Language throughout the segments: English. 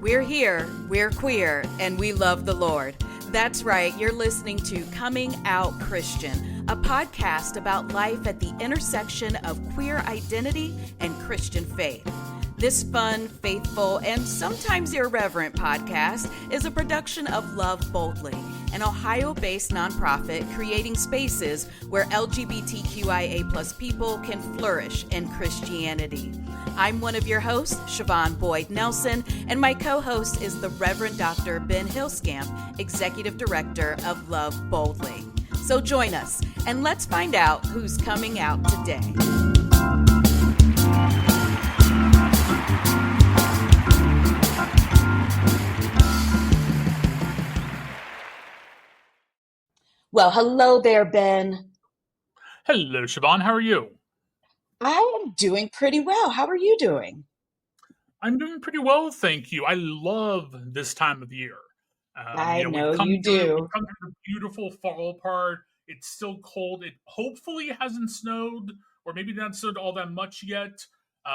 We're here, we're queer, and we love the Lord. That's right, you're listening to Coming Out Christian, a podcast about life at the intersection of queer identity and Christian faith. This fun, faithful, and sometimes irreverent podcast is a production of Love Boldly, an Ohio-based nonprofit creating spaces where LGBTQIA+ people can flourish in Christianity. I'm one of your hosts, Siobhan Boyd Nelson, and my co-host is the Reverend Dr. Ben Hillscamp, Executive Director of Love Boldly. So join us, and let's find out who's coming out today. Well, hello there, Ben. Hello, Siobhan. How are you? I am doing pretty well. How are you doing? I'm doing pretty well, thank you. I love this time of year. I know you do. We've come through the beautiful fall part. It's still cold. It hopefully hasn't snowed, or maybe not snowed all that much yet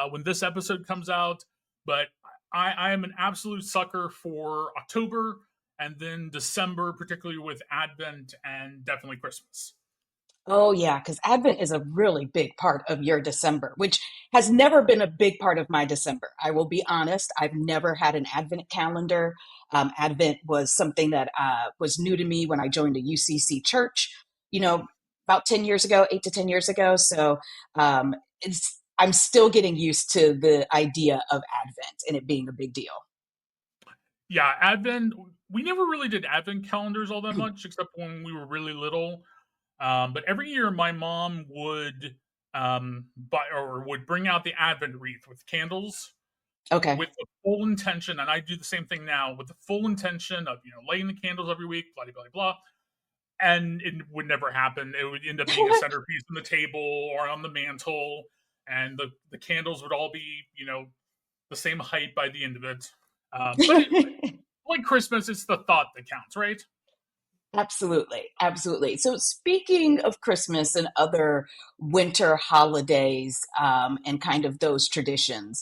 when this episode comes out. But I am an absolute sucker for October and then December, particularly with Advent and definitely Christmas. Oh, yeah, because Advent is a really big part of your December, which has never been a big part of my December. I will be honest, I've never had an Advent calendar. Advent was something that was new to me when I joined a UCC church, about 10 years ago, 8 to 10 years ago. So I'm still getting used to the idea of Advent and it being a big deal. Yeah, Advent, we never really did Advent calendars all that much, except when we were really little. But every year my mom would would bring out the Advent wreath with candles. Okay. With the full intention, and I do the same thing now, with the full intention of, lighting the candles every week, blah, blah, blah. And it would never happen. It would end up being a centerpiece on the table or on the mantle. And the candles would all be, the same height by the end of it. But like Christmas, it's the thought that counts, right? Absolutely. Absolutely. So speaking of Christmas and other winter holidays and kind of those traditions,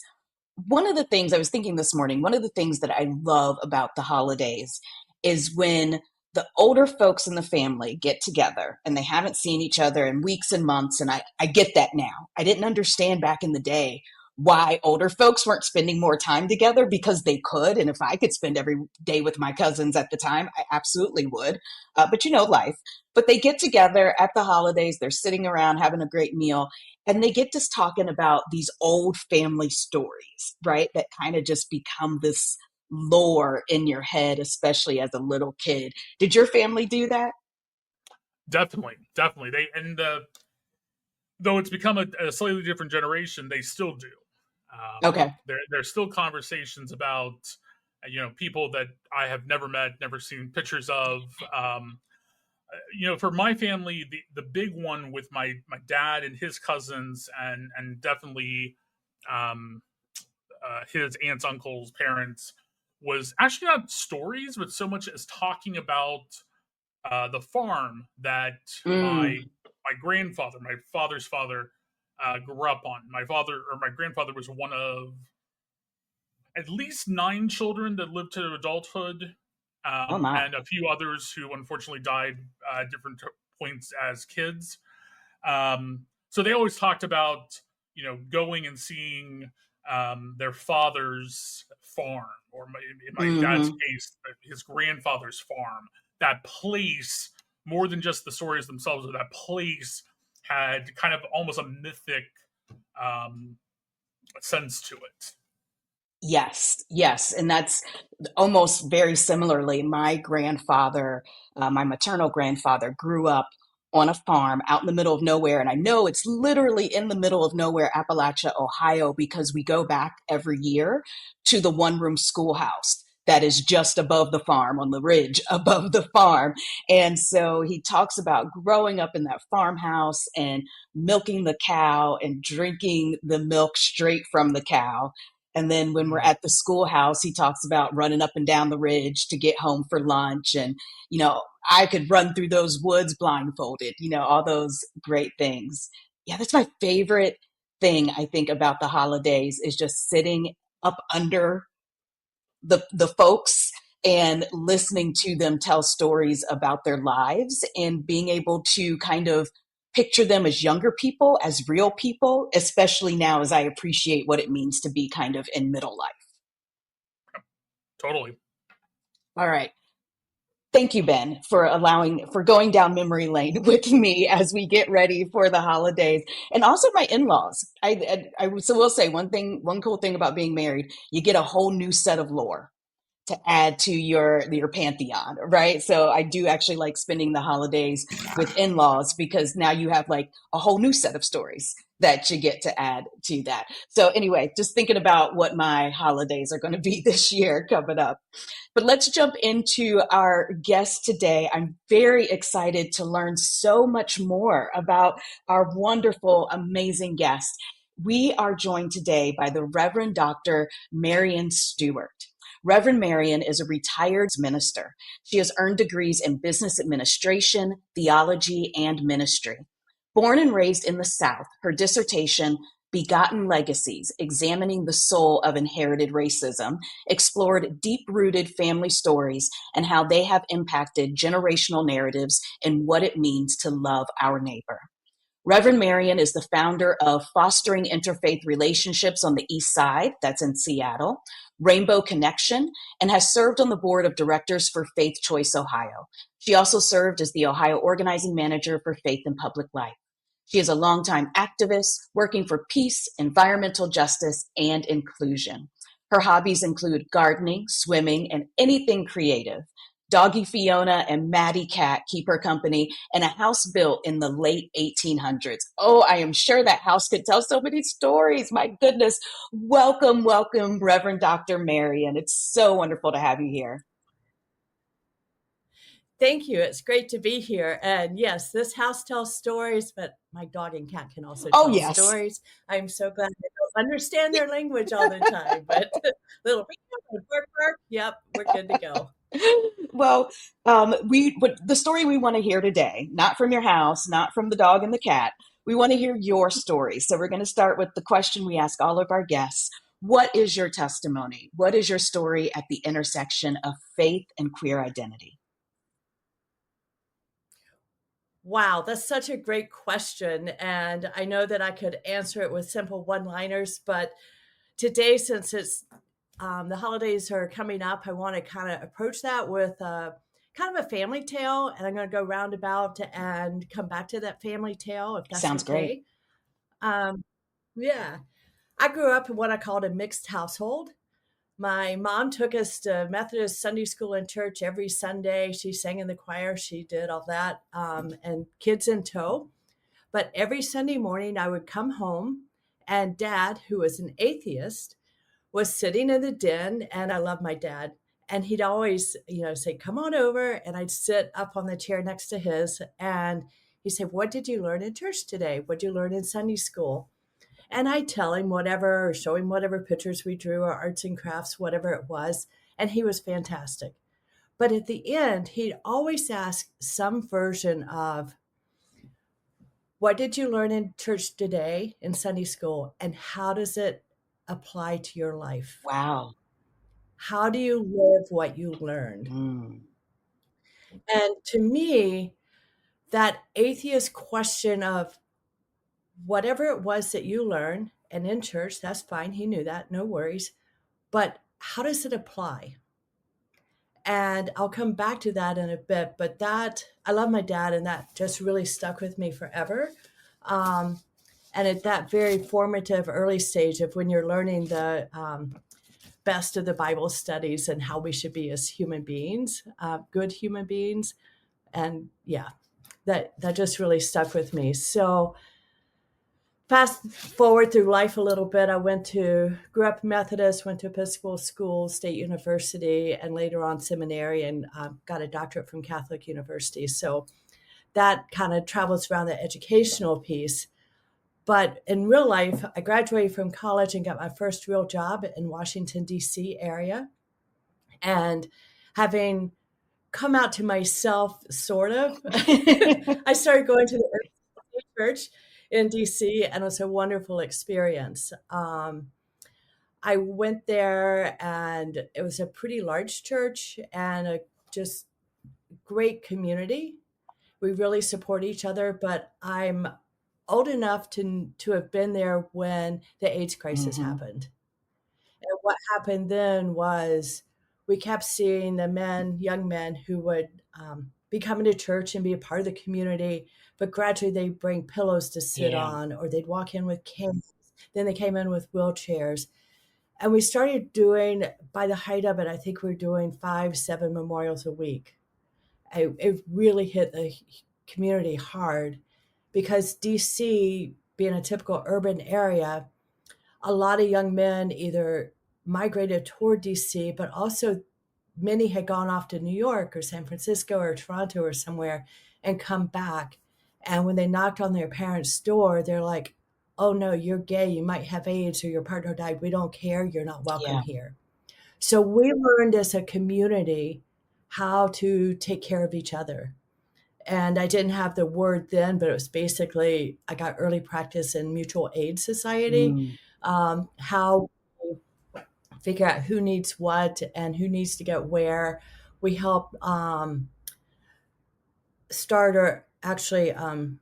one of the things I was thinking this morning, one of the things that I love about the holidays is when the older folks in the family get together and they haven't seen each other in weeks and months. And I get that now. I didn't understand back in the day why older folks weren't spending more time together, because they could. And if I could spend every day with my cousins at the time, I absolutely would. But life. But they get together at the holidays. They're sitting around having a great meal. And they get just talking about these old family stories, right? That kind of just become this lore in your head, especially as a little kid. Did your family do that? Definitely. Though it's become a slightly different generation, they still do. Okay. There's still conversations about, people that I have never met, never seen pictures of. For my family, the big one with my dad and his cousins and definitely his aunts, uncles, parents was actually not stories, but so much as talking about the farm that my grandfather, my father's father, grew up on. My grandfather was one of at least 9 children that lived to adulthood, and a few others who unfortunately died at different points as kids. So they always talked about, going and seeing their father's farm, or in my dad's case, his grandfather's farm. That place, more than just the stories themselves, but that place had kind of almost a mythic sense to it. Yes. And that's almost very similarly. My grandfather, my maternal grandfather, grew up on a farm out in the middle of nowhere. And I know it's literally in the middle of nowhere, Appalachia, Ohio, because we go back every year to the one-room schoolhouse that is just above the farm, on the ridge above the farm. And so he talks about growing up in that farmhouse and milking the cow and drinking the milk straight from the cow. And then when we're at the schoolhouse, he talks about running up and down the ridge to get home for lunch. And, I could run through those woods blindfolded, all those great things. Yeah, that's my favorite thing, I think, about the holidays is just sitting up under the folks and listening to them tell stories about their lives and being able to kind of picture them as younger people, as real people, especially now as I appreciate what it means to be kind of in middle life. Totally. All right. Thank you, Ben, for going down memory lane with me as we get ready for the holidays, and also my in-laws. So will say one cool thing about being married, you get a whole new set of lore to add to your pantheon, right? So I do actually like spending the holidays with in-laws because now you have like a whole new set of stories that you get to add to that. So anyway, just thinking about what my holidays are going to be this year coming up. But let's jump into our guest today. I'm very excited to learn so much more about our wonderful, amazing guest. We are joined today by the Reverend Dr. Marian Stewart. Reverend Marian is a retired minister. She has earned degrees in business administration, theology, and ministry. Born and raised in the South, her dissertation, Begotten Legacies, Examining the Soul of Inherited Racism, explored deep-rooted family stories and how they have impacted generational narratives and what it means to love our neighbor. Reverend Marian is the founder of Fostering Interfaith Relationships on the East Side, that's in Seattle, Rainbow Connection, and has served on the board of directors for Faith Choice Ohio. She also served as the Ohio organizing manager for Faith in Public Life. She is a longtime activist working for peace, environmental justice, and inclusion. Her hobbies include gardening, swimming, and anything creative. Doggy Fiona and Maddie Cat keep her company in a house built in the late 1800s. Oh, I am sure that house could tell so many stories. My goodness. Welcome, welcome, Reverend Dr. Marian. It's so wonderful to have you here. Thank you. It's great to be here. And yes, this house tells stories, but my dog and cat can also tell stories. I'm so glad I don't understand their language all the time, but little bark, bark. Yep, we're good to go. Well, the story we want to hear today, not from your house, not from the dog and the cat. We want to hear your story. So we're going to start with the question we ask all of our guests. What is your testimony? What is your story at the intersection of faith and queer identity? Wow, that's such a great question. And I know that I could answer it with simple one-liners, but today, since it's the holidays are coming up, I want to kind of approach that with kind of a family tale. And I'm going to go roundabout and come back to that family tale, if that's Sounds okay. Great. Yeah. I grew up in what I called a mixed household. My mom took us to Methodist Sunday school and church every Sunday. She sang in the choir. She did all that, and kids in tow. But every Sunday morning, I would come home, and Dad, who was an atheist, was sitting in the den, and I love my dad. And he'd always, say, "Come on over." And I'd sit up on the chair next to his, and he'd say, "What did you learn in church today? What did you learn in Sunday school?" And I'd tell him whatever, or show him whatever pictures we drew, or arts and crafts, whatever it was. And he was fantastic. But at the end, he'd always ask some version of, "What did you learn in church today in Sunday school? And how does it apply to your life? Wow. How do you live what you learned?" And to me, that atheist question of whatever it was that you learned, and in church, that's fine. He knew that, no worries. But how does it apply? And I'll come back to that in a bit. But that, I love my dad, and that just really stuck with me forever. And at that very formative early stage of when you're learning the best of the Bible studies and how we should be as human beings, good human beings. And yeah, that just really stuck with me. So fast forward through life a little bit, I grew up Methodist, went to Episcopal school, State University, and later on seminary, and got a doctorate from Catholic University. So that kind of travels around the educational piece. But in real life, I graduated from college and got my first real job in Washington, D.C. area. And having come out to myself, sort of, I started going to the church in DC, and it was a wonderful experience. I went there, and it was a pretty large church and a just great community. We really support each other, but I'm old enough to have been there when the AIDS crisis Hmm. happened. And what happened then was we kept seeing the men, young men, who would be coming to church and be a part of the community, but gradually they'd bring pillows to sit Yeah. on, or they'd walk in with canes. Then they came in with wheelchairs. And we started doing, by the height of it, I think we were doing 5, 7 memorials a week. It really hit the community hard because DC, being a typical urban area, a lot of young men either migrated toward DC, but also many had gone off to New York or San Francisco or Toronto or somewhere and come back. And when they knocked on their parents' door, they're like, oh no, you're gay, you might have AIDS, or your partner died. We don't care. You're not welcome Yeah. here. So we learned as a community how to take care of each other. And I didn't have the word then, but it was basically, I got early practice in mutual aid society, Mm. how we figure out who needs what and who needs to get where. We help start or actually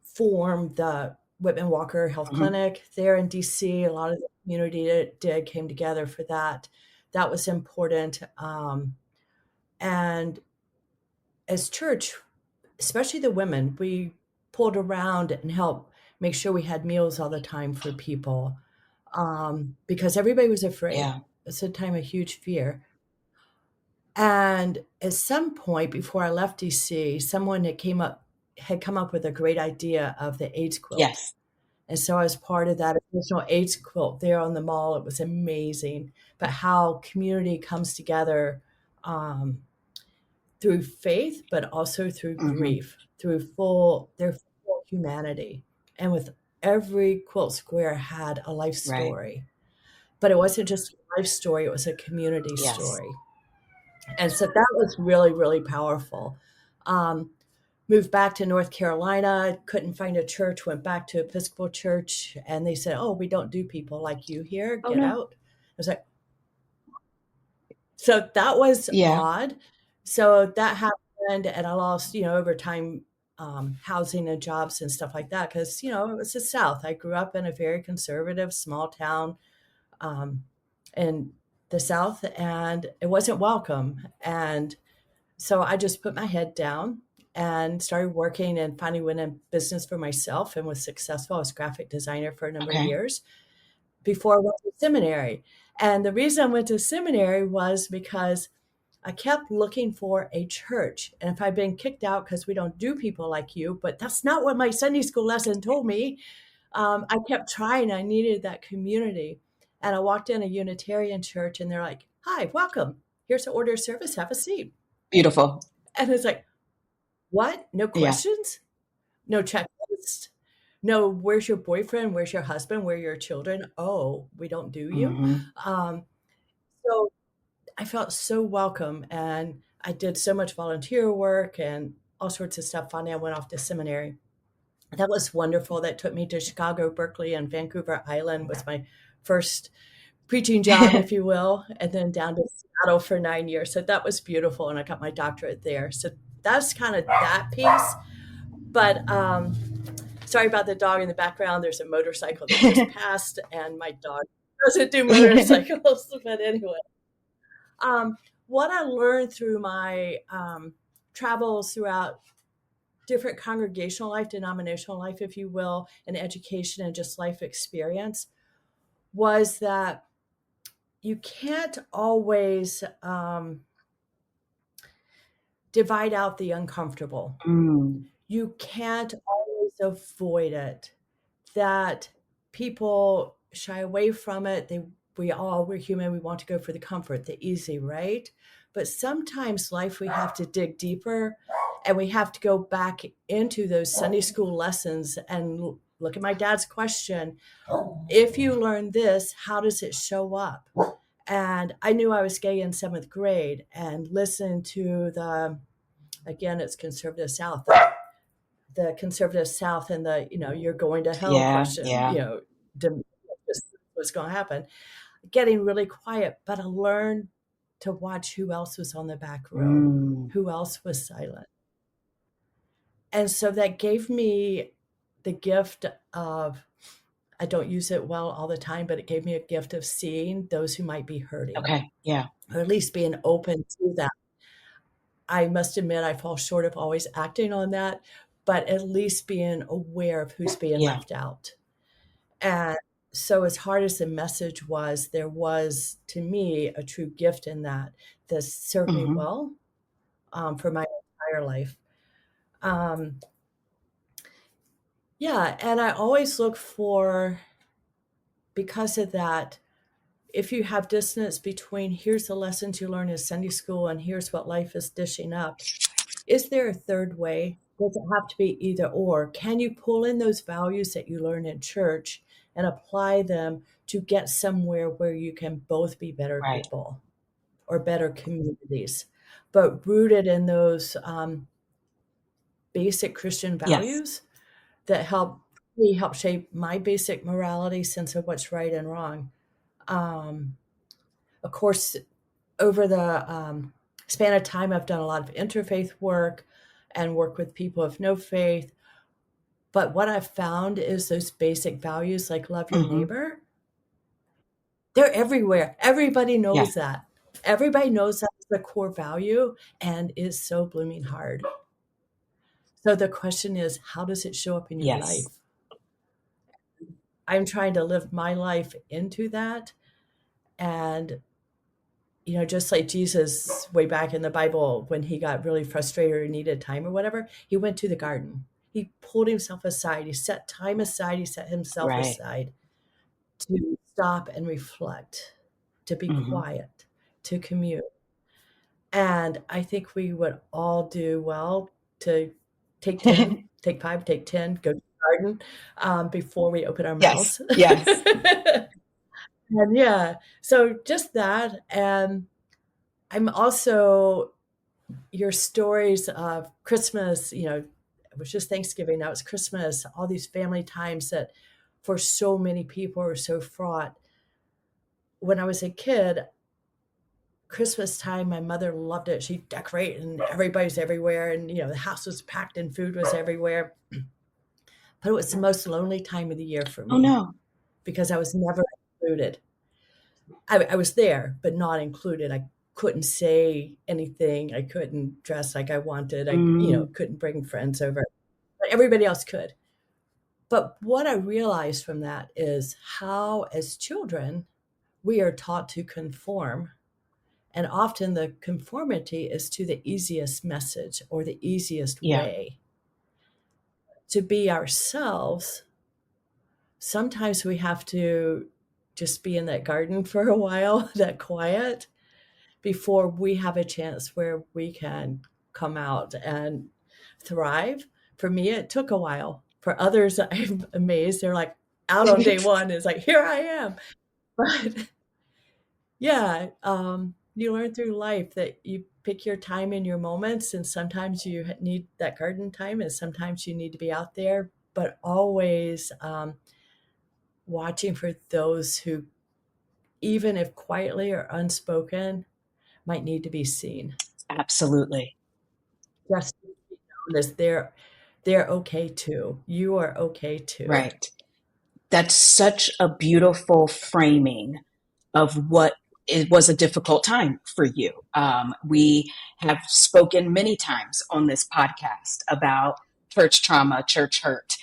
form the Whitman Walker Health Hmm. Clinic there in DC. A lot of the community came together for that. That was important. And as church, especially the women, we pulled around and helped make sure we had meals all the time for people, because everybody was afraid. Yeah. It's a time of huge fear. And at some point before I left DC, someone had come up with a great idea of the AIDS quilt. Yes. And so I was part of that original AIDS quilt there on the mall. It was amazing. But how community comes together, um, through faith, but also through Hmm. grief, through their full humanity. And with every quilt square had a life Right. story. But it wasn't just a life story, it was a community Yes. story. And so that was really, really powerful. Um, Moved back to North Carolina, couldn't find a church, went back to Episcopal Church, and they said, oh, we don't do people like you here, Oh get no. out. I was like, so that was Yeah. odd. So that happened, and I lost, over time, housing and jobs and stuff like that because, it was the South. I grew up in a very conservative small town, um, in the South, and it wasn't welcome. And so I just put my head down and started working and finally went in business for myself and was successful. I was a graphic designer for a number of Okay. years before I went to seminary. And the reason I went to seminary was because I kept looking for a church. And if I'd been kicked out because we don't do people like you, but that's not what my Sunday school lesson told me, I kept trying. I needed that community. And I walked in a Unitarian church and they're like, hi, welcome. Here's the order of service. Have a seat. Beautiful. And it's like, what? No Yeah. questions? No checklist? No, where's your boyfriend? Where's your husband? Where are your children? Oh, we don't do you? Hmm. Um, so I felt so welcome, and I did so much volunteer work and all sorts of stuff. Finally, I went off to seminary. That was wonderful. That took me to Chicago, Berkeley, and Vancouver Island was my first preaching job, if you will, and then down to Seattle for 9 years. So that was beautiful, and I got my doctorate there. So that's kind of that piece. But sorry about the dog in the background. There's a motorcycle that just passed, and my dog doesn't do motorcycles. But anyway, um, what I learned through my travels throughout different congregational life, denominational life, if you will, and education and just life experience was that you can't always divide out the uncomfortable. Mm. You can't always avoid it. That people shy away from it. We're human. We want to go for the comfort, the easy, right? But sometimes life we have to dig deeper, and we have to go back into those Sunday school lessons and look at my dad's question. If you learn this, how does it show up? And I knew I was gay in seventh grade and listened to again, it's conservative South, the conservative South and the, you're going to hell Yeah. question, Yeah. what's going to happen. getting really quiet, but I learned to watch who else was on the back row, Mm. who else was silent. And so that gave me the gift of, I don't use it well all the time, but it gave me a gift of seeing those who might be hurting, Okay. Yeah. or at least being open to that. I must admit, I fall short of always acting on that, but at least being aware of who's being Yeah. left out. And so, as hard as the message was, there was, to me, a true gift in that that served me Hmm. well for my entire life. Um, yeah, and I always look for, because of that, if you have dissonance between here's the lessons you learn in Sunday school and here's what life is dishing up, is there a third way? Does it have to be either or? Can you pull in those values that you learn in church and apply them to get somewhere where you can both be better Right. people or better communities, but rooted in those basic Christian Yes. values that help shape my basic morality sense of what's right and wrong. Um, of course, over the span of time, I've done a lot of interfaith work and work with people of no faith. But what I've found is those basic values like love your Hmm. neighbor, they're everywhere. Everybody Yeah. knows that. Everybody knows that's the core value and is so blooming hard. So the question is, how does it show up in your Yes. life? I'm trying to live my life into that. And, just like Jesus way back in the Bible, when he got really frustrated or needed time or whatever, he went to the garden. He pulled himself aside. He set time aside. He set himself Right. aside to stop and reflect, to be Hmm. quiet, to commune. And I think we would all do well to take 10, take 5, take 10, go to the garden before we open our Yes. mouths. Yes. And yeah, so just that. And I'm also, your stories of Christmas, it was just Thanksgiving, now it's Christmas, all these family times that for so many people are so fraught. When I was a kid, Christmas time, my mother loved it. She'd decorate and everybody's everywhere, and the house was packed and food was everywhere. But it was the most lonely time of the year for Oh me no. because I was never included. I was there, but not included. I couldn't say anything. I couldn't dress like I wanted. I, Mm. couldn't bring friends over, but everybody else could. But what I realized from that is how, as children, we are taught to conform. And often the conformity is to the easiest message or the easiest Yeah. way. To be ourselves, sometimes we have to just be in that garden for a while, that quiet, before we have a chance where we can come out and thrive. For me, it took a while. For others, I'm amazed. They're like out on day one. It's like, here I am. But yeah, you learn through life that you pick your time and your moments, and sometimes you need that garden time, and sometimes you need to be out there, but always watching for those who, even if quietly or unspoken, might need to be seen. Absolutely. Just to be known as they're okay too. You are okay too. Right. That's such a beautiful framing of what it was a difficult time for you. We have spoken many times on this podcast about church trauma, church hurt,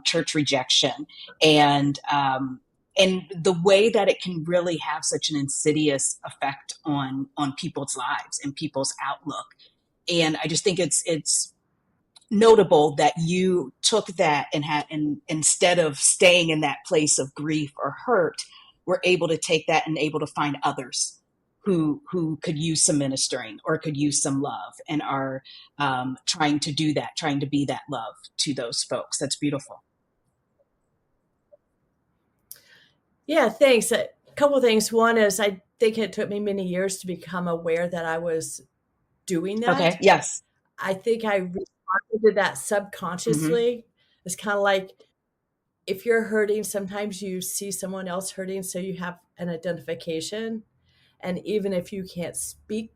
church rejection, and the way that it can really have such an insidious effect on people's lives and people's outlook. And I just think it's notable that you took that and instead of staying in that place of grief or hurt, were able to take that and able to find others who could use some ministering or could use some love and are trying to do that, trying to be that love to those folks. That's beautiful. Yeah, thanks. A couple of things. One is I think it took me many years to become aware that I was doing Okay. that. Yes. I think I responded to that Hmm. subconsciously. It's kind of like if you're hurting, sometimes you see someone else hurting, so you have an identification. And even if you can't speak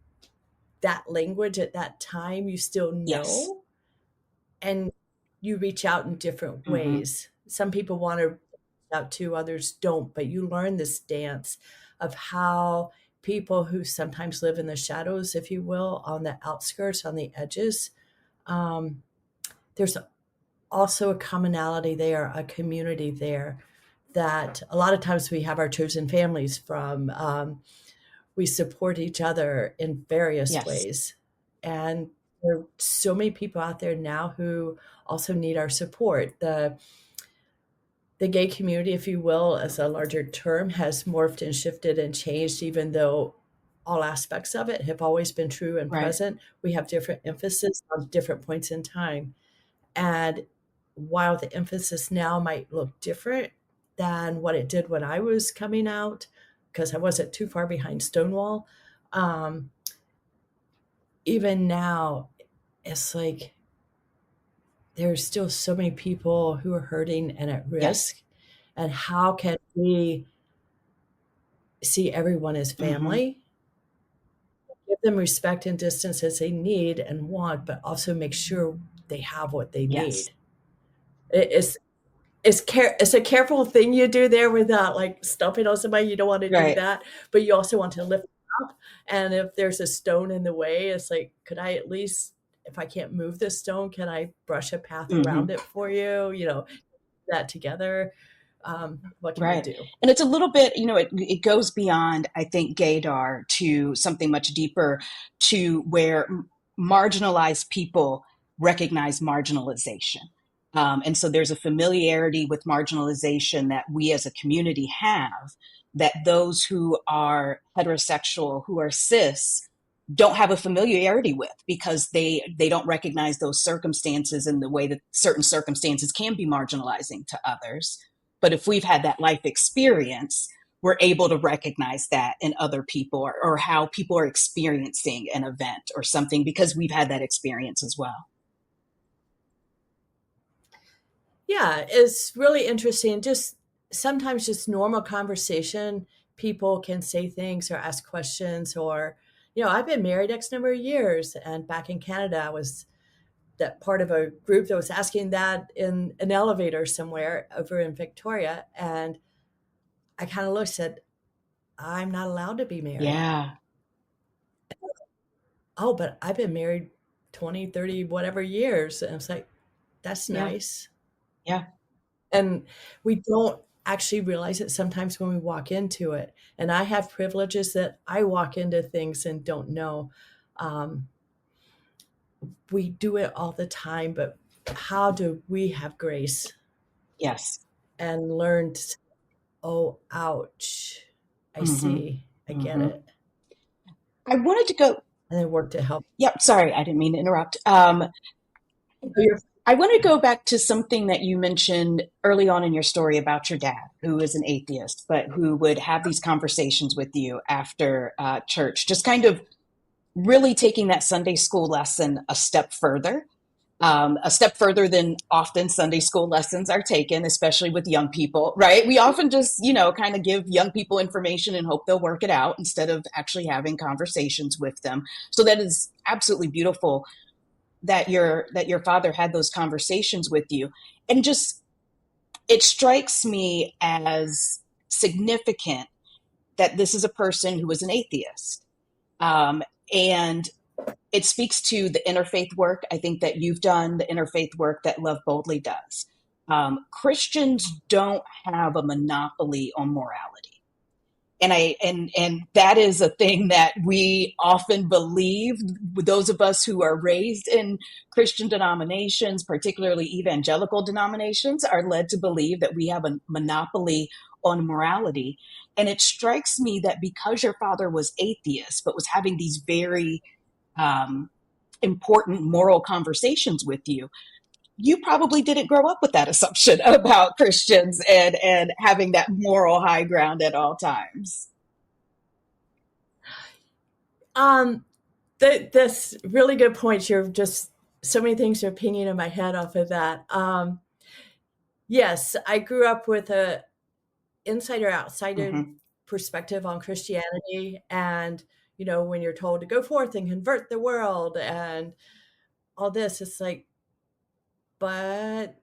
that language at that time, you still Yes. know, and you reach out in different Hmm. ways. Some people want to reach out to, others don't, but you learn this dance of how people who sometimes live in the shadows, if you will, on the outskirts, on the edges, um, there's also a commonality there, a community there, that a lot of times we have our chosen families from. We support each other in various Yes. ways. And there are so many people out there now who also need our support. The gay community, if you will, as a larger term, has morphed and shifted and changed, even though all aspects of it have always been true and Right. present. We have different emphasis on different points in time. And while the emphasis now might look different than what it did when I was coming out, because I wasn't too far behind Stonewall, um, even now, it's like there's still so many people who are hurting and at Yes. risk. And how can we see everyone as Hmm. family, give them respect and distance as they need and want, but also make sure they have what they Yes. need? It's it's a careful thing you do there without like stomping on somebody. You don't want to do Right. that, but you also want to lift them up. And if there's a stone in the way, it's like, could I at least, if I can't move this stone, can I brush a path Hmm. around it for you? That together. What can we Right. do? And it's a little bit, it goes beyond, I think, gaydar to something much deeper, to where marginalized people recognize marginalization. And so there's a familiarity with marginalization that we as a community have, that those who are heterosexual, who are cis, don't have a familiarity with, because they don't recognize those circumstances and the way that certain circumstances can be marginalizing to others. But if we've had that life experience, we're able to recognize that in other people, or how people are experiencing an event or something, because we've had that experience as well. Yeah, it's really interesting. Just sometimes just normal conversation, people can say things or ask questions, or, I've been married X number of years. And back in Canada, I was that part of a group that was asking that in an elevator somewhere over in Victoria. And I kind of looked, said, I'm not allowed to be married. Yeah. Oh, but I've been married 20, 30, whatever years. And it's like, that's Yeah. nice. Yeah. And we don't actually realize it sometimes when we walk into it. And I have privileges that I walk into things and don't know. Um, we do it all the time, but how do we have grace Yes. and learn to say, oh, ouch, I Hmm. see, I get Hmm. it, I wanted to go. and then work to help. Yep. Sorry, I didn't mean to interrupt. Oh, you're I want to go back to something that you mentioned early on in your story about your dad, who is an atheist, but who would have these conversations with you after church, just kind of really taking that Sunday school lesson a step further than often Sunday school lessons are taken, especially with young people, right? We often just, kind of give young people information and hope they'll work it out, instead of actually having conversations with them. So that is absolutely beautiful that your father had those conversations with you. And just, it strikes me as significant that this is a person who was an atheist. And it speaks to the interfaith work, I think, that you've done, the interfaith work that Love Boldly does. Christians don't have a monopoly on morality. And that is a thing that we often believe. Those of us who are raised in Christian denominations, particularly evangelical denominations, are led to believe that we have a monopoly on morality. And it strikes me that because your father was atheist but was having these very um, important moral conversations with you, you probably didn't grow up with that assumption about Christians and having that moral high ground at all times. um this really good point. You're just, so many things are pinging in my head off of that. Yes, I grew up with a insider outsider Hmm. perspective on Christianity, and when you're told to go forth and convert the world and all this, it's like, but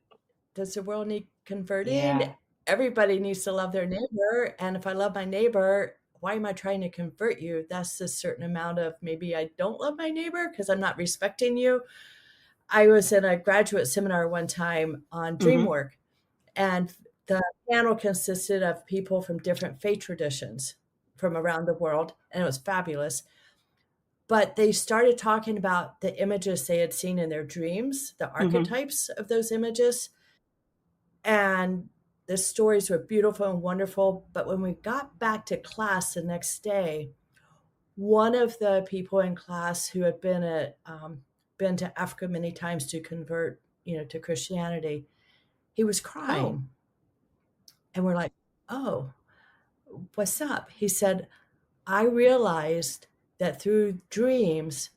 does the world need converting? Yeah. Everybody needs to love their neighbor, and if I love my neighbor, why am I trying to convert you? That's a certain amount of, maybe I don't love my neighbor because I'm not respecting you. I was in a graduate seminar one time on dream Hmm. work, and the panel consisted of people from different faith traditions from around the world, and it was fabulous. But they started talking about the images they had seen in their dreams, the Hmm. archetypes of those images, and the stories were beautiful and wonderful. But when we got back to class the next day, one of the people in class who had been to Africa many times to convert, to Christianity, he was Oh. crying, and we're like, "Oh, what's up?" He said, "I realized that through dreams,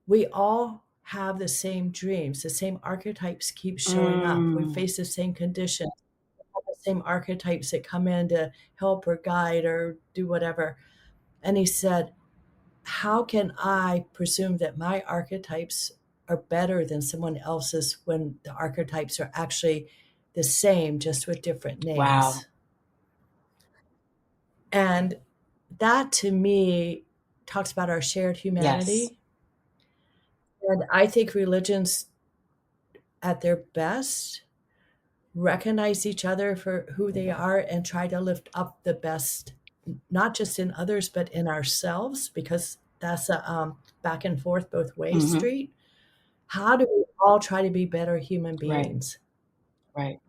we all have the same dreams. The same archetypes keep showing up. We Mm. face the same conditions, the same archetypes that come in to help or guide or do whatever." And he said, "How can I presume that my archetypes are better than someone else's when the archetypes are actually the same, just with different Wow. names?" And that to me talks about our shared Yes. humanity. And I think religions at their best recognize each other for who they are and try to lift up the best, not just in others, but in ourselves, because that's a back and forth both ways Hmm. street. How do we all try to be better human Right. beings? Right.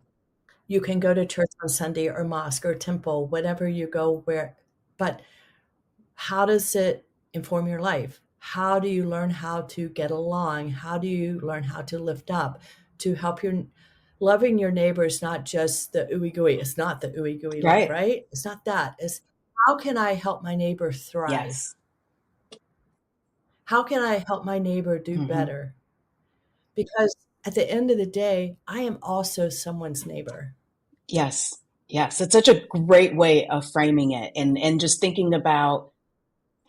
You can go to church on Sunday or mosque or temple, whatever you go where, but how does it inform your life? How do you learn how to get along? How do you learn how to lift up, to help your loving your neighbor is not just the ooey gooey. It's not the ooey gooey love, Right. right? It's not that. It's how can I help my neighbor thrive? Yes. How can I help my neighbor do Hmm. better? Because at the end of the day, I am also someone's neighbor. Yes. Yes. It's such a great way of framing it, and just thinking about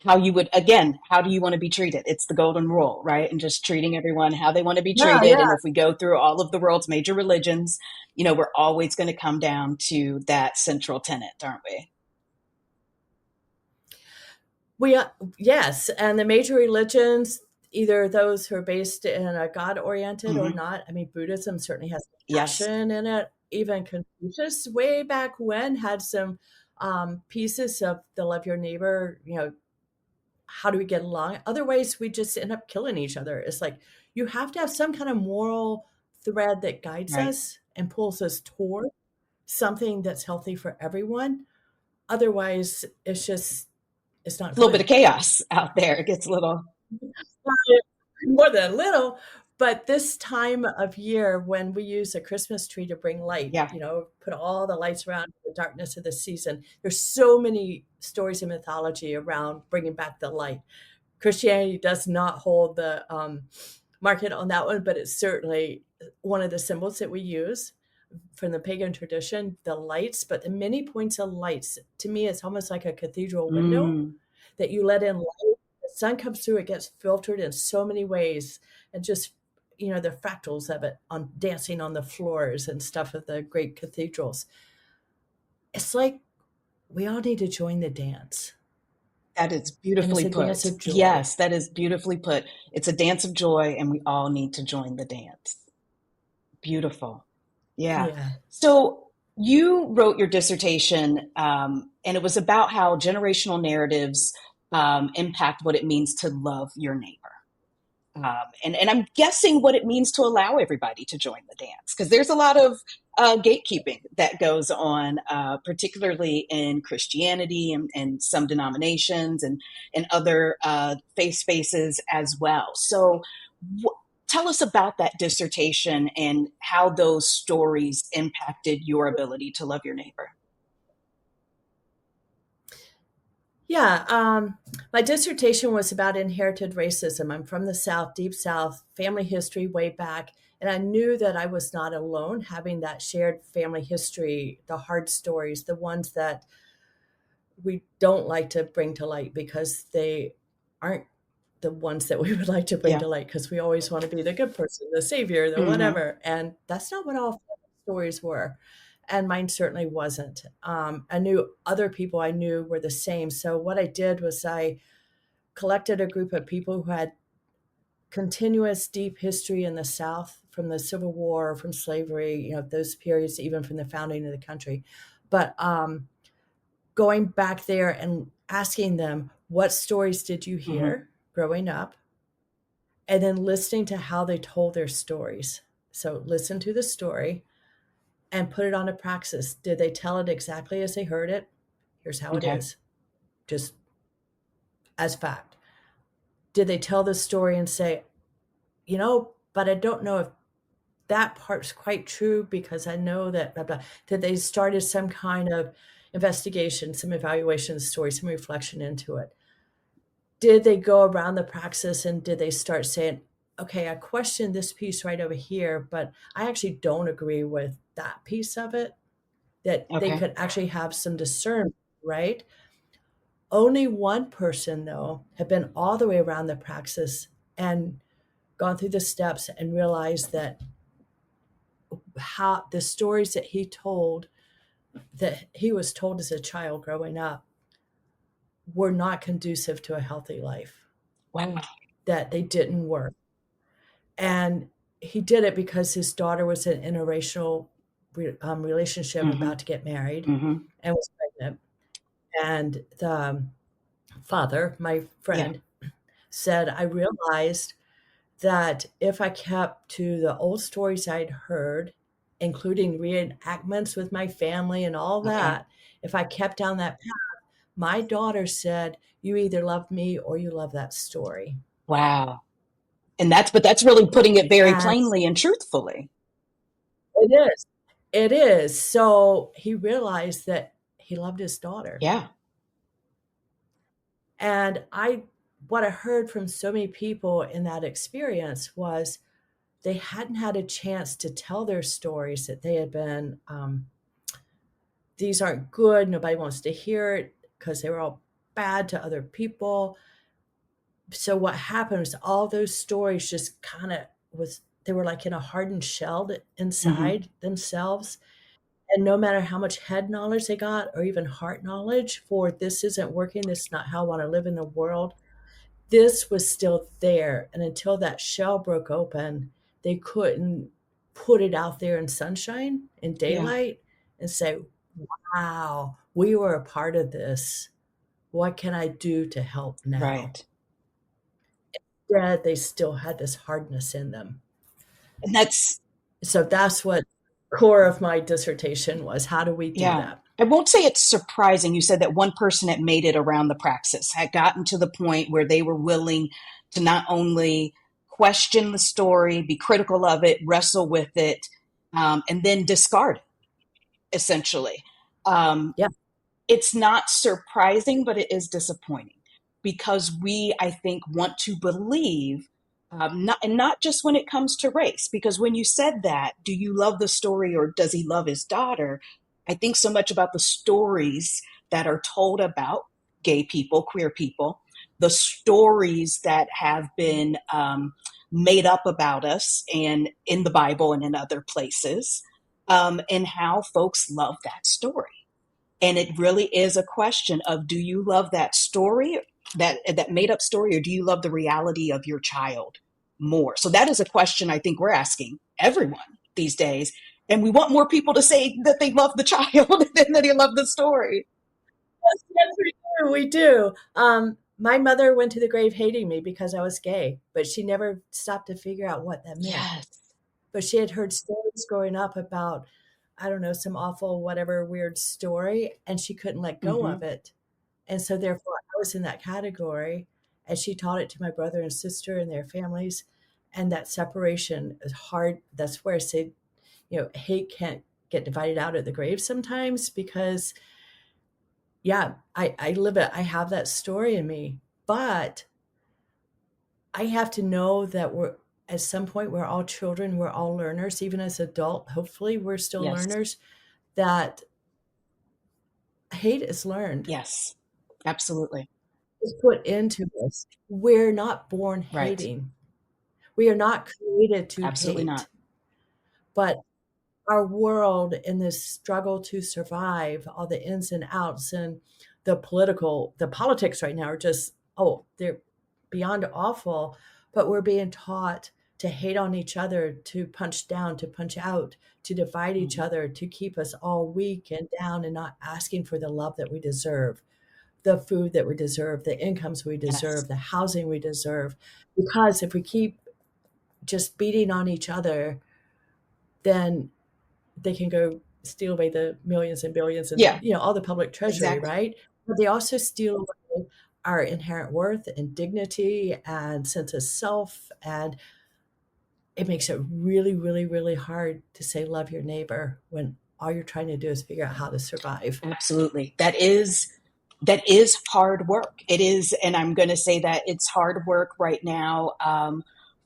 how you would, again, how do you want to be treated? It's the golden rule, right? And just treating everyone how they want to be Yeah, treated. yeah. And if we go through all of the world's major religions, we're always going to come down to that central tenet, aren't we? We yes, and the major religions, either those who are based in a God oriented or Hmm. not. I mean, Buddhism certainly has Yes. passion in it. Even Confucius, way back when, had some pieces of the love your neighbor. How do we get along? Otherwise, we just end up killing each other. It's like you have to have some kind of moral thread that guides Right. us and pulls us toward something that's healthy for everyone. Otherwise, it's not It's a little bit of good. chaos out there. It gets a little, More than a little. But this time of year, when we use a Christmas tree to bring light, yeah. put all the lights around the darkness of the season, there's so many stories and mythology around bringing back the light. Christianity does not hold the market on that one, but it's certainly one of the symbols that we use from the pagan tradition, the lights, but the many points of lights. To me, it's almost like a cathedral window Mm. that you let in light. The sun comes through, it gets filtered in so many ways, and just the fractals of it on dancing on the floors and stuff of the great cathedrals. It's like we all need to join the dance, That is and it's beautifully a dance put. of joy. Yes, that is beautifully put. It's a dance of joy, and we all need to join the dance. Beautiful. Yeah. Yeah. So you wrote your dissertation, and it was about how generational narratives impact what it means to love your neighbor. And I'm guessing what it means to allow everybody to join the dance, because there's a lot of gatekeeping that goes on, particularly in Christianity and some denominations and other faith spaces as well. So, tell us about that dissertation and how those stories impacted your ability to love your neighbor. Yeah. My dissertation was about inherited racism. I'm from the South, deep South, family history way back. And I knew that I was not alone having that shared family history, the hard stories, the ones that we don't like to bring to light because they aren't the ones that we would like to bring Yeah. to light because we always want to be the good person, the savior, the Hmm. whatever. And that's not what all stories were. And mine certainly wasn't. I knew other people I knew were the same. So what I did was I collected a group of people who had continuous deep history in the South from the Civil War, from slavery, those periods, even from the founding of the country. But going back there and asking them, what stories did you Hmm. hear growing up? And then listening to how they told their stories. So listen to the story and put it on a praxis. Did they tell it exactly as they heard it? Here's how it Okay. is, just as fact. Did they tell the story and say, but I don't know if that part's quite true because I know that blah, blah, that they started some kind of investigation, some evaluation of the story, some reflection into it. Did they go around the praxis and did they start saying, okay, I question this piece right over here, but I actually don't agree with that piece of it, that they Okay. could actually have some discernment, right? Only one person, though, had been all the way around the praxis and gone through the steps and realized that how the stories that he told, that he was told as a child growing up, were not conducive to a healthy life, Wow. that they didn't work. And he did it because his daughter was in an interracial relationship, Hmm. about to get married, Hmm. and was pregnant. And the father, my Yeah. friend, said, I realized that if I kept to the old stories I'd heard, including reenactments with my family and all Okay. that, if I kept down that path, my daughter said, you either love me or you love that story. Wow. But that's really putting it very And plainly and truthfully. it is. It is. So he realized that he loved his daughter. Yeah. And what I heard from so many people in that experience was they hadn't had a chance to tell their stories, that they had been, these aren't good. Nobody wants to hear it because they were all bad to other people. So what happened was all those stories just kind of they were like in a hardened shell Hmm. inside themselves. And no matter how much head knowledge they got, or even heart knowledge for this isn't working, this is not how I want to live in the world, this was still there. And until that shell broke open, they couldn't put it out there in sunshine, in Yeah. daylight, and say, wow, we were a part of this. What can I do to help now? Right. Yeah, they still had this hardness in them. And that's, So that's what core of my dissertation was. How do we do yeah. that? I won't say it's surprising. You said that one person had made it around the praxis, had gotten to the point where they were willing to not only question the story, be critical of it, wrestle with it, and then discard it, essentially. Um, Yeah. it's not surprising, but it is disappointing because we, I think, want to believe, not just when it comes to race. Because when you said that, do you love the story or does he love his daughter? I think so much about the stories that are told about gay people, queer people, the stories that have been made up about us and in the Bible and in other places, and how folks love that story. And it really is a question of, do you love that story, that made up story, or do you love the reality of your child more? So that is a question I think we're asking everyone these days. And we want more people to say that they love the child than that they love the story. Yes, we do. We do. My mother went to the grave hating me because I was gay, but she never stopped to figure out what that meant. Yes. But she had heard stories growing up about, I don't know, some awful, whatever weird story, and she couldn't let go Hmm. of it. And so, therefore, I was in that category. And she taught it to my brother and sister and their families. And that separation is hard. That's where I say, hate can't get divided out at the grave sometimes because, yeah, I live it. I have that story in me. But I have to know that at some point, we're all children, we're all learners, even as adult. Hopefully, we're still Yes. learners. That hate is learned. Yes. Absolutely. It's put into us. We're not born Right. hating. We are not created to Absolutely hate. not. But our world in this struggle to survive, all the ins and outs, and the politics right now are just, oh, they're beyond awful. But we're being taught to hate on each other, to punch down, to punch out, to divide each Mhm. other, to keep us all weak and down and not asking for the love that we deserve, the food that we deserve, the incomes we Yes. deserve, the housing we deserve. Because if we keep just beating on each other, then they can go steal away the millions and billions and Yeah, all the public treasury, exactly. right? But they also steal away our inherent worth and dignity and sense of self, and it makes it really, really, really hard to say love your neighbor when all you're trying to do is figure out how to survive. Absolutely. That is hard work. It is, and I'm going to say that it's hard work right now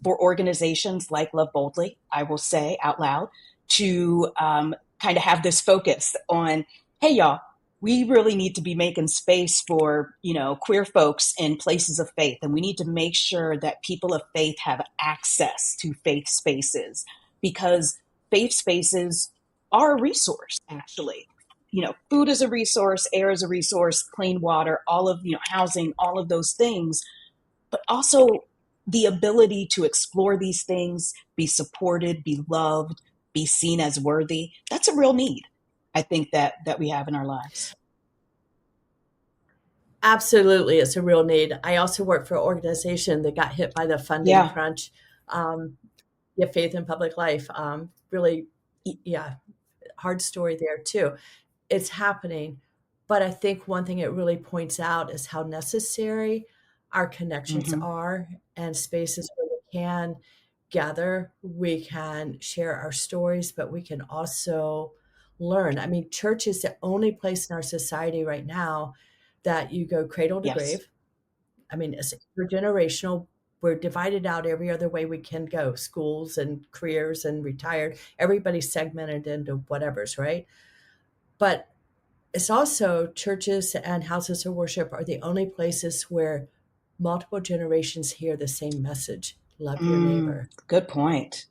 for organizations like Love Boldly, I will say out loud, to kind of have this focus on, hey, y'all, we really need to be making space for, queer folks in places of faith. And we need to make sure that people of faith have access to faith spaces, because faith spaces are a resource, actually. Food is a resource, air is a resource, clean water, all of, housing, all of those things, but also the ability to explore these things, be supported, be loved, be seen as worthy. That's a real need, I think, that we have in our lives. Absolutely, it's a real need. I also work for an organization that got hit by the funding Yeah. crunch. Um, yeah, Faith in Public Life. Really, yeah, hard story there too. It's happening. But I think one thing it really points out is how necessary our connections Hmm. are, and spaces where we can gather, we can share our stories, but we can also learn. I mean, church is the only place in our society right now that you go cradle to Yes. grave. I mean, it's intergenerational. We're divided out every other way we can go, schools and careers and retired. Everybody's segmented into whatever's, right? But it's also churches and houses of worship are the only places where multiple generations hear the same message: love your neighbor. Good point.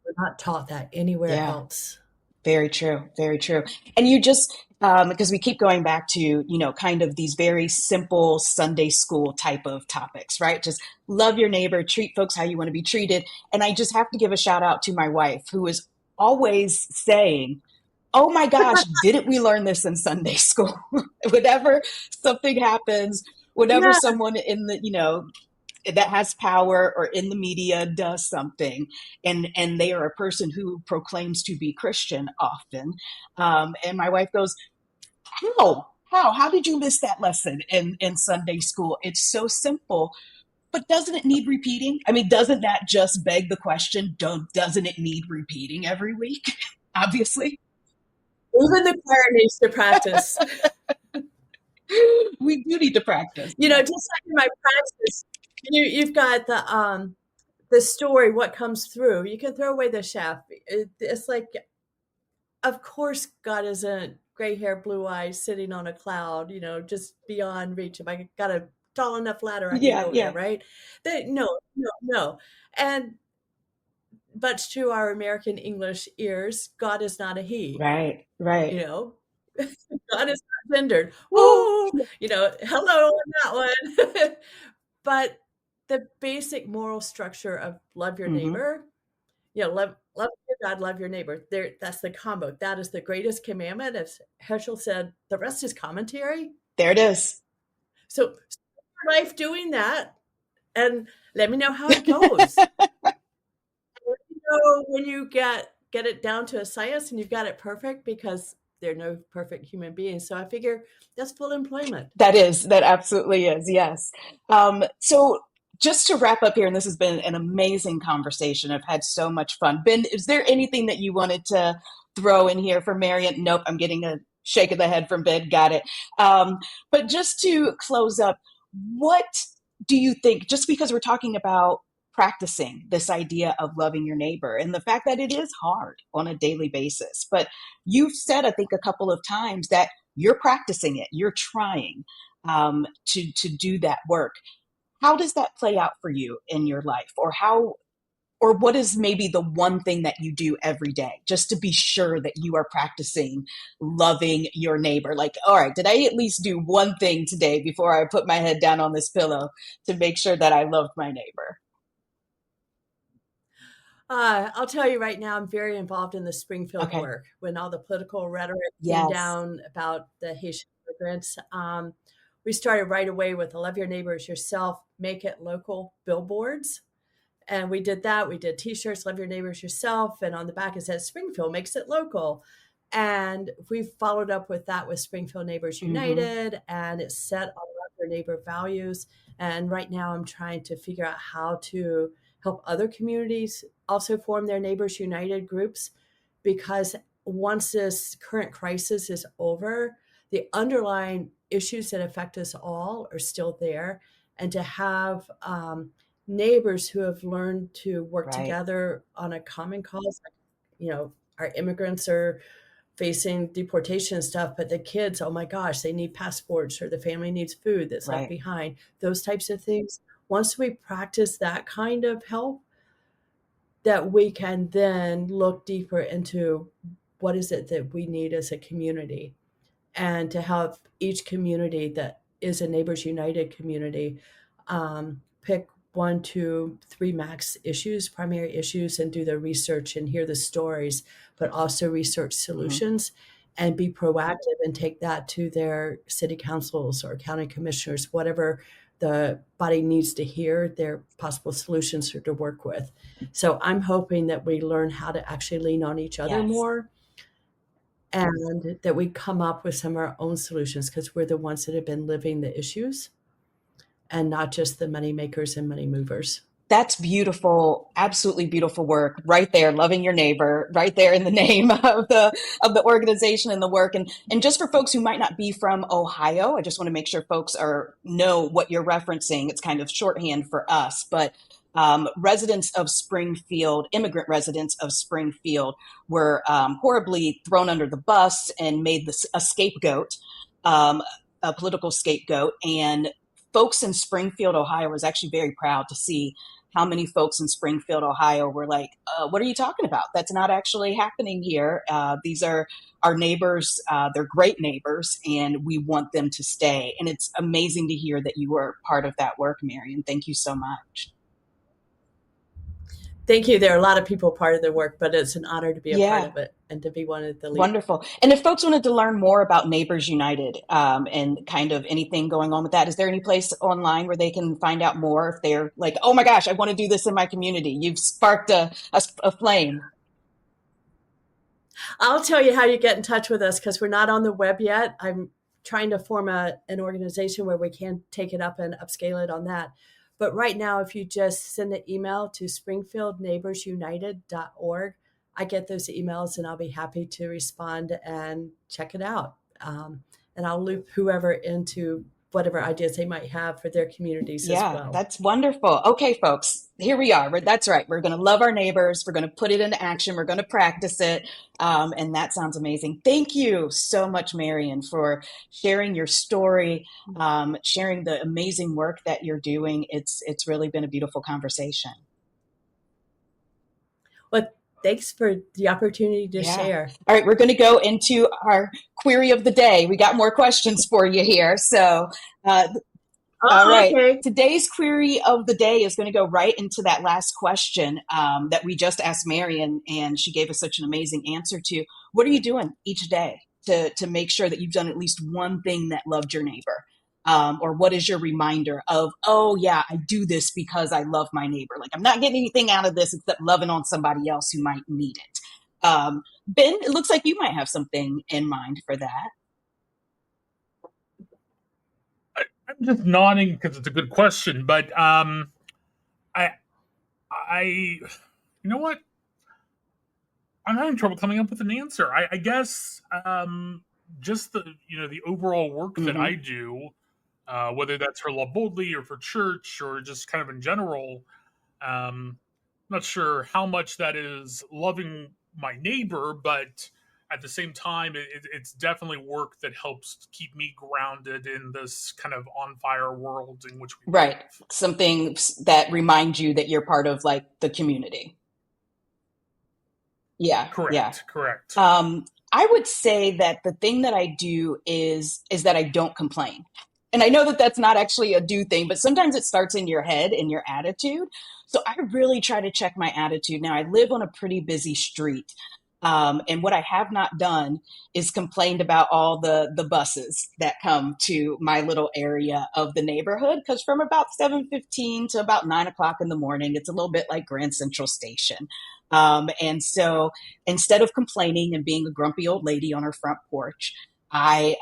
We're not taught that anywhere Yeah. else. Very true. Very true. And you just, because we keep going back to, kind of these very simple Sunday school type of topics, right? Just love your neighbor, treat folks how you want to be treated. And I just have to give a shout out to my wife, who is always saying, oh my gosh, didn't we learn this in Sunday school? Whenever something happens, whenever Yeah. someone in the, that has power or in the media does something, and they are a person who proclaims to be Christian often, and my wife goes, how did you miss that lesson in Sunday school? It's so simple, but doesn't it need repeating? I mean, doesn't that just beg the question, doesn't it need repeating every week? Obviously. Even the choir needs to practice. We do need to practice. Just like in my practice, you've got the story, what comes through. You can throw away the chef. It's like, of course, God isn't gray hair, blue eyes, sitting on a cloud, just beyond reach. If I got a tall enough ladder, I can Yeah, go there, yeah. right? No, no, no. And much to our American English ears, God is not a he, Right, you right. know? God is not gendered. Oh, Woo! Hello on that one. But the basic moral structure of love your hmm. neighbor, love your God, love your neighbor. That's the combo. That is the greatest commandment. As Heschel said, the rest is commentary. There it is. So spend your life doing that, and let me know how it goes. Let me know when you get it down to a science and you've got it perfect, because there are no perfect human beings. So I figure that's full employment. That absolutely is, yes. So just to wrap up here, and this has been an amazing conversation. I've had so much fun. Ben, is there anything that you wanted to throw in here for Marian? Nope, I'm getting a shake of the head from Ben. Got it. But just to close up, What do you think, just because we're talking about practicing this idea of loving your neighbor and the fact that it is hard on a daily basis, but you've said, I think, a couple of times that you're practicing it, you're trying to do that work. How does that play out for you in your life? Or what is maybe the one thing that you do every day just to be sure that you are practicing loving your neighbor? Like, all right, did I at least do one thing today before I put my head down on this pillow to make sure that I loved my neighbor? I'll tell you right now, I'm very involved in the Springfield Okay. work. When all the political rhetoric came Yes. down about the Haitian immigrants, we started right away with the Love Your Neighbors Yourself, Make It Local billboards. And we did that. We did T-shirts, Love Your Neighbors Yourself. And on the back it says, Springfield makes it local. And we followed up with that with Springfield Neighbors Mm-hmm. United, and it's set on Love Your Neighbor values. And right now I'm trying to figure out how to help other communities also form their Neighbors United groups, because once this current crisis is over, the underlying issues that affect us all are still there. And to have neighbors who have learned to work Right. together on a common cause, like, our immigrants are facing deportation and stuff, but the kids, oh my gosh, they need passports, or the family needs food that's left Right. behind, those types of things. Once we practice that kind of help, that we can then look deeper into what is it that we need as a community, and to have each community that is a Neighbors United community pick one, two, three max issues, primary issues, and do the research and hear the stories, but also research Mm-hmm. solutions and be proactive and take that to their city councils or county commissioners, whatever the body needs to hear their possible solutions or to work with. So I'm hoping that we learn how to actually lean on each other Yes. more, and that we come up with some of our own solutions, because we're the ones that have been living the issues and not just the money makers and money movers. That's beautiful, absolutely beautiful work right there, loving your neighbor, right there in the name of the organization and the work. And just for folks who might not be from Ohio, I just want to make sure folks are know what you're referencing. It's kind of shorthand for us, but residents of Springfield, immigrant residents of Springfield, were horribly thrown under the bus and made this a scapegoat, um, a political scapegoat. And folks in Springfield, Ohio, was actually very proud to see how many folks in Springfield, Ohio were like, what are you talking about? That's not actually happening here. These are our neighbors. They're great neighbors, and we want them to stay. And it's amazing to hear that you were part of that work, Marian. Thank you so much. Thank you. There are a lot of people part of the work, but it's an honor to be a part Yeah, of it and to be one of the leaders. wonderful. And if folks wanted to learn more about Neighbors United and kind of anything going on with that, is there any place online where they can find out more if they're like, oh my gosh, I want to do this in my community? You've sparked a flame. I'll tell you how you get in touch with us, because we're not on the web yet. I'm trying to form an organization where we can take it up and upscale it on that. But right now, if you just send an email to springfieldneighborsunited.org, I get those emails and I'll be happy to respond and check it out. And I'll loop whoever into whatever ideas they might have for their communities as Yeah, well. that's wonderful. Okay, folks, here we are. That's right. We're going to love our neighbors. We're going to put it into action. We're going to practice it. And that sounds amazing. Thank you so much, Marian, for sharing your story, sharing the amazing work that you're doing. It's really been a beautiful conversation. Well, thanks for the opportunity to Yeah. share. All right, we're going to go into our query of the day. We got more questions for you here. So, uh, all Oh, right. okay. Today's query of the day is going to go right into that last question that we just asked Marian, and she gave us such an amazing answer to. What are you doing each day to make sure that you've done at least one thing that loved your neighbor? Or what is your reminder of, oh, yeah, I do this because I love my neighbor? Like, I'm not getting anything out of this except loving on somebody else who might need it. Ben, it looks like you might have something in mind for that. I'm just nodding because it's a good question, but I, you know what? I'm having trouble coming up with an answer. I guess just the the overall work that Mm-hmm. I do whether that's for Love Boldly or for church or just kind of in general. Not sure how much that is loving my neighbor, but at the same time, it's definitely work that helps keep me grounded in this kind of on fire world in which we Right. live. Something that reminds you that you're part of like the community. Yeah, yeah. Correct, correct. I would say that the thing that I do is that I don't complain. And I know that that's not actually a do thing, but sometimes it starts in your head and your attitude. So I really try to check my attitude. Now I live on a pretty busy street. And what I have not done is complained about all the buses that come to my little area of the neighborhood. Because from about 7:15 to about 9 o'clock in the morning, it's a little bit like Grand Central Station. And so instead of complaining and being a grumpy old lady on her front porch, I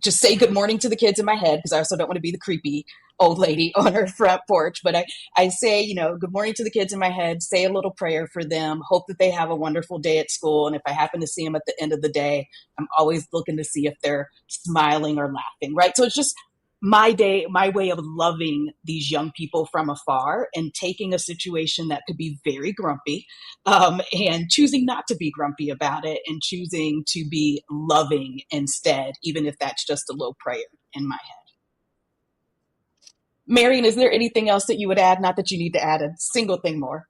just say good morning to the kids in my head because I also don't want to be the creepy old lady on her front porch. But I say, good morning to the kids in my head, say a little prayer for them, hope that they have a wonderful day at school. And if I happen to see them at the end of the day, I'm always looking to see if they're smiling or laughing, right? So it's just my day, my way of loving these young people from afar and taking a situation that could be very grumpy, and choosing not to be grumpy about it and choosing to be loving instead, even if that's just a little prayer in my head. Marian, is there anything else that you would add? Not that you need to add a single thing more.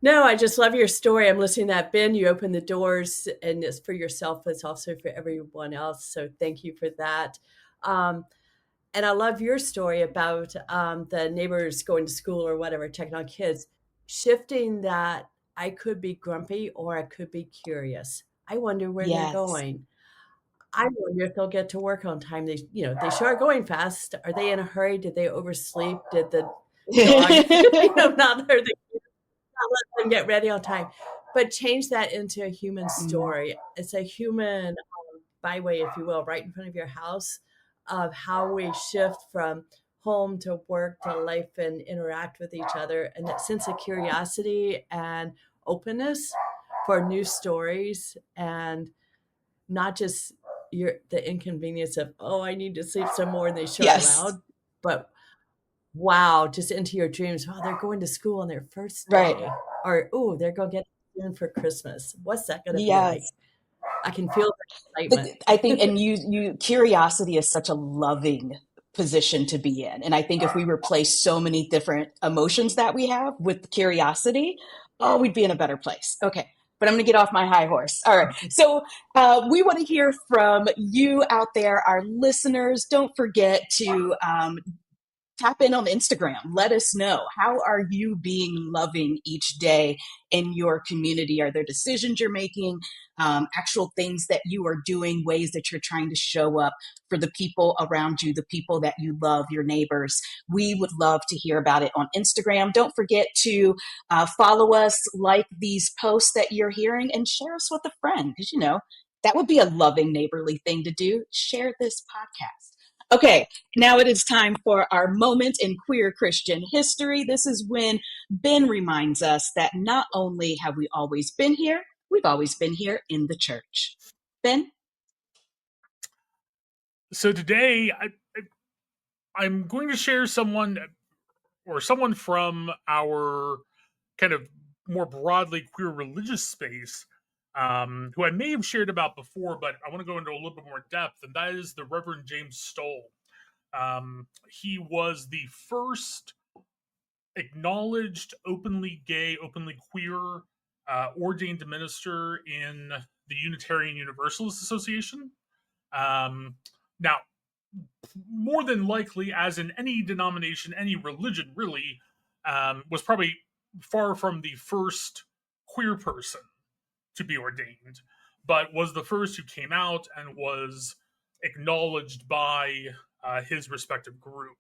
No, I just love your story. I'm listening to that, Ben. You open the doors, and it's for yourself, but it's also for everyone else. So thank you for that. Um, and I love your story about the neighbors going to school or whatever, checking on kids, shifting that I could be grumpy or I could be curious. I wonder where they're Yes. going. I wonder if they'll get to work on time. They sure are going fast. Are they in a hurry? Did they oversleep? Did the dog, not hurt let them get ready on time. But change that into a human Mm, story. It's a human byway, if you will, right in front of your house of how we shift from home to work to life and interact with each other. And that sense of curiosity and openness for new stories and not just the inconvenience of, oh, I need to sleep some more and they sure are yes. loud, but wow, just into your dreams. Wow, they're going to school on their first Right. day. Or, oh, they're going to get in for Christmas. What's that going to be like? Yes. I can feel the excitement. I think, and curiosity is such a loving position to be in. And I think if we replace so many different emotions that we have with curiosity, oh, we'd be in a better place. Okay. But I'm going to get off my high horse. All right. So we want to hear from you out there, our listeners. Don't forget to tap in on Instagram. Let us know, how are you being loving each day in your community? Are there decisions you're making, actual things that you are doing, ways that you're trying to show up for the people around you, the people that you love, your neighbors? We would love to hear about it on Instagram. Don't forget to follow us, like these posts that you're hearing, and share us with a friend, because that would be a loving neighborly thing to do. Share this podcast. Okay, now it is time for our moment in queer Christian history. This is when Ben reminds us that not only have we always been here, we've always been here in the church. Ben? So today, I'm going to share someone from our kind of more broadly queer religious space, who I may have shared about before, but I want to go into a little bit more depth, and that is the Reverend James Stoll. He was the first acknowledged openly gay, openly queer, ordained minister in the Unitarian Universalist Association. Now, more than likely, as in any denomination, any religion really, was probably far from the first queer person to be ordained, but was the first who came out and was acknowledged by his respective group.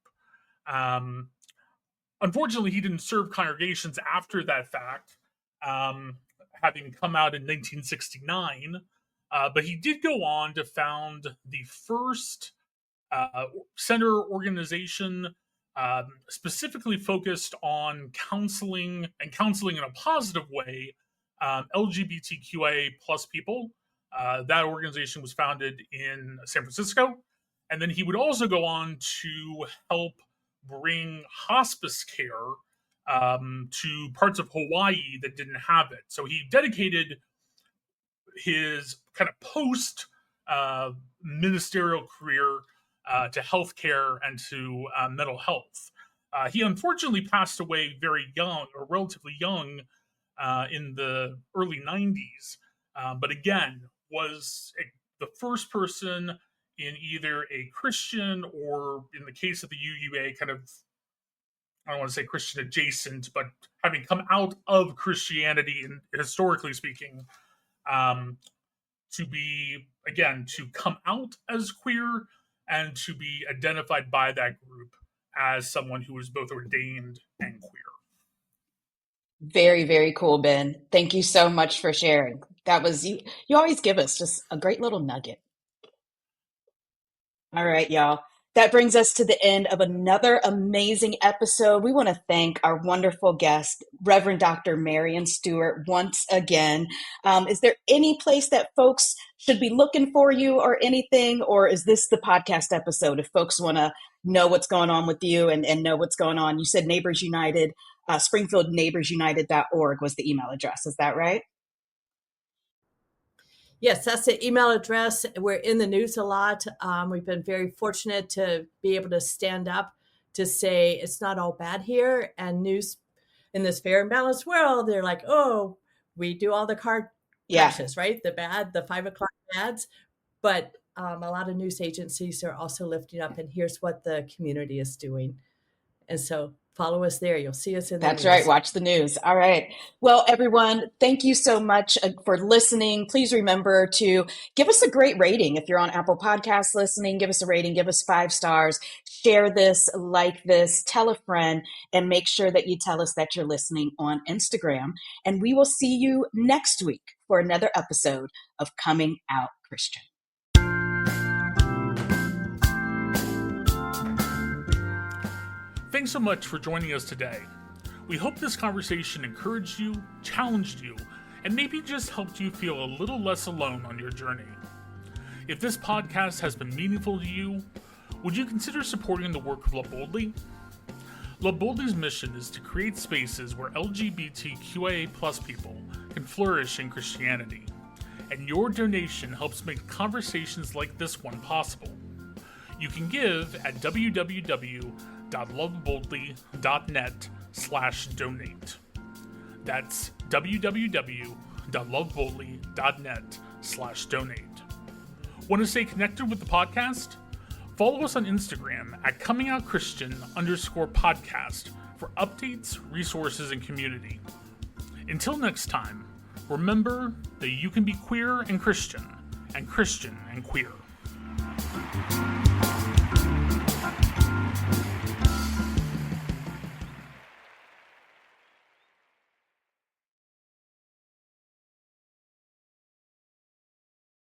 Um, Unfortunately, he didn't serve congregations after that fact, having come out in 1969. But he did go on to found the first center organization specifically focused on counseling in a positive way, LGBTQA plus people. That organization was founded in San Francisco, And then he would also go on to help bring hospice care to parts of Hawaii that didn't have it. So he dedicated his kind of post ministerial career to healthcare and to mental health. He unfortunately passed away very young, or relatively young, in the early 90s. But again, was the first person in either a Christian or, in the case of the UUA, kind of, I don't want to say Christian adjacent, but having come out of Christianity, and historically speaking, to be, again, to come out as queer and to be identified by that group as someone who is both ordained and queer. Very, very cool, Ben. Thank you so much for sharing. That was you. You always give us just a great little nugget. All right, y'all. That brings us to the end of another amazing episode. We want to thank our wonderful guest, Reverend Dr. Marian Stewart, once again. Is there any place that folks should be looking for you or anything? Or is this the podcast episode if folks want to know what's going on with you and know what's going on? You said Neighbors United, springfieldneighborsunited.org was the email address. Is that right? Yes, that's the email address. We're in the news a lot. We've been very fortunate to be able to stand up to say it's not all bad here. And news in this fair and balanced world, they're like, oh, we do all the car crashes, right? The bad, the 5 o'clock ads. But a lot of news agencies are also lifting up, and here's what the community is doing. And so follow us there. You'll see us in the news. That's right. Watch the news. All right. Well, everyone, thank you so much for listening. Please remember to give us a great rating. If you're on Apple Podcasts listening, give us a rating, give us 5 stars, share this, like this, tell a friend, and make sure that you tell us that you're listening on Instagram. And we will see you next week for another episode of Coming Out Christian. Thanks so much for joining us today. We hope this conversation encouraged you, challenged you, and maybe just helped you feel a little less alone on your journey. If this podcast has been meaningful to you, would you consider supporting the work of Love Boldly? Love Boldly's mission is to create spaces where LGBTQIA+ people can flourish in Christianity, and your donation helps make conversations like this one possible. You can give at www.loveboldly.net/donate. That's www.loveboldly.net/donate. Want to stay connected with the podcast? Follow us on Instagram at comingoutchristian_podcast for updates, resources, and community. Until next time, remember that you can be queer and Christian and queer.